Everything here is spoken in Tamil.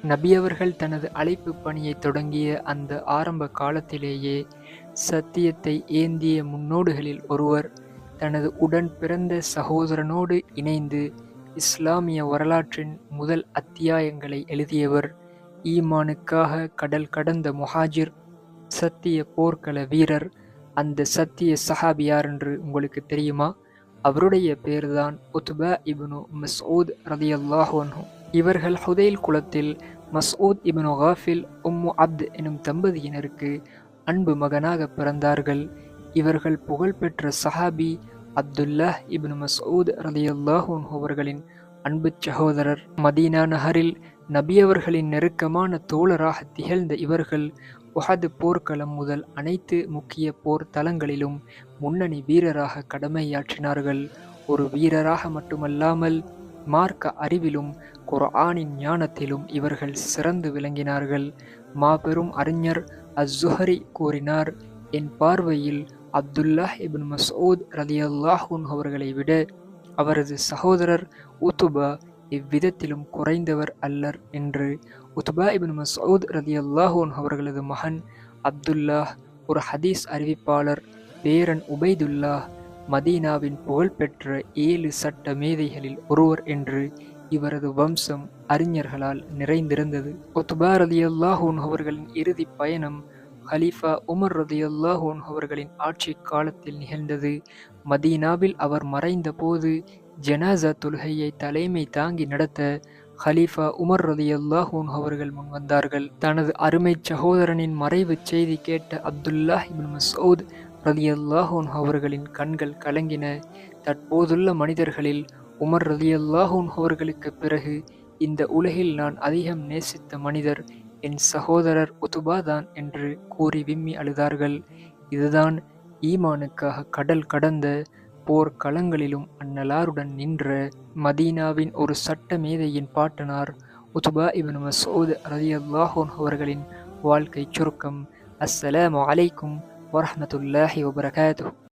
நபி அவர்கள் தனது அழைப்பு பணியை தொடங்கிய அந்த ஆரம்ப காலத்திலேயே சத்தியத்தை ஏந்திய முன்னோடிகளில் ஒருவர். தனது உடன் பிறந்த சகோதரனோடு இணைந்து இஸ்லாமிய வரலாற்றின் முதல் அத்தியாயங்களை எழுதியவர். ஈமானுக்காக கடல் கடந்த முஹாஜிர், சத்திய போர்க்கள வீரர். அந்த சத்திய சஹாபி யார் என்று உங்களுக்கு தெரியுமா? அவருடைய பேர்தான் உத்பா இப்னு மஸ்ஊத் ரலியல்லாஹு அன்ஹு. இவர்கள் ஹுதைல் குலத்தில் மஸ்ஊத் இப்னு காஃபில் உம்மு அப்த் எனும் தம்பதியினருக்கு அன்பு மகனாக பிறந்தார்கள். இவர்கள் புகழ்பெற்ற சஹாபி அப்துல்லாஹ் இப்னு மஸ்ஊத் ரலியல்லாஹு அன்ஹு அவர்களின் அன்பு சகோதரர். மதீனா நகரில் நபி அவர்களின் நெருக்கமான தோழராக திகழ்ந்த இவர்கள் உஹது போர்க்களம் முதல் அனைத்து முக்கிய போர் தளங்களிலும் முன்னணி வீரராக கடமையாற்றினார்கள். ஒரு வீரராக மட்டுமல்லாமல் மார்க்க அறிவிலும் குர்ஆனின் ஞானத்திலும் இவர்கள் சிறந்து விளங்கினார்கள். மாபெரும் அறிஞர் அஸ்ஸுஹரி கூறினார், என் பார்வையில் அப்துல்லாஹ் இப்னு மஸ்ஊத் ரலியல்லாஹு அன்ஹு அவர்களை விட அவரது சகோதரர் உத்பா எவ்விதத்திலும் குறைந்தவர் அல்லர் என்று. உத்பா இப்னு மஸ்ஊத் ரலியல்லாஹு அன்ஹு அவர்களது மகன் அப்துல்லாஹ் ஒரு ஹதீஸ் அறிவிப்பாளர். பேரன் உபைதுல்லாஹ் மதீனாவின் புகழ்பெற்ற 7 சட்ட மேதைகளில் ஒருவர் என்று இவரது வம்சம் அறிஞர்களால் நிறைந்திருந்தது. உத்பா ரலியல்லாஹு அன்ஹு அவர்களின் இறுதி பயணம் ஹலீஃபா உமர் ரலியல்லாஹு அன்ஹு அவர்களின் ஆட்சி காலத்தில் நிகழ்ந்தது. மதீனாவில் அவர் மறைந்த போது ஜனாஸா தொழுகையை தலைமை தாங்கி நடத்த ஹலீஃபா உமர் ரலியல்லாஹு அன்ஹு அவர்கள் முன்வந்தார்கள். தனது அருமை சகோதரனின் மறைவு செய்தி கேட்ட அப்துல்லாஹ் இப்னு மஸ்ஊத் ரலியல்லாஹு அன்ஹு அவர்களின் கண்கள் கலங்கின. தற்போதுள்ள மனிதர்களில் உமர் ரலியல்லாஹு அன்ஹு அவர்களுக்கு பிறகு இந்த உலகில் நான் அதிகம் நேசித்த மனிதர் என் சகோதரர் உத்பா தான் என்று கூறி விம்மி அழுதார்கள். இதுதான் ஈமானுக்காக கடல் கடந்த போர்க்களங்களிலும் அன்னலாருடன் நின்ற மதீனாவின் ஒரு சட்ட மேதையின் பாட்டனார் உத்பா இப்னு மஸ்ஊத் ரலியல்லாஹு அன்ஹு அவர்களின் வாழ்க்கை சுருக்கம். அஸ்ஸலாமு அலைக்கும் வரஹ்மத்துல்லாஹி வபரகாத்துஹு.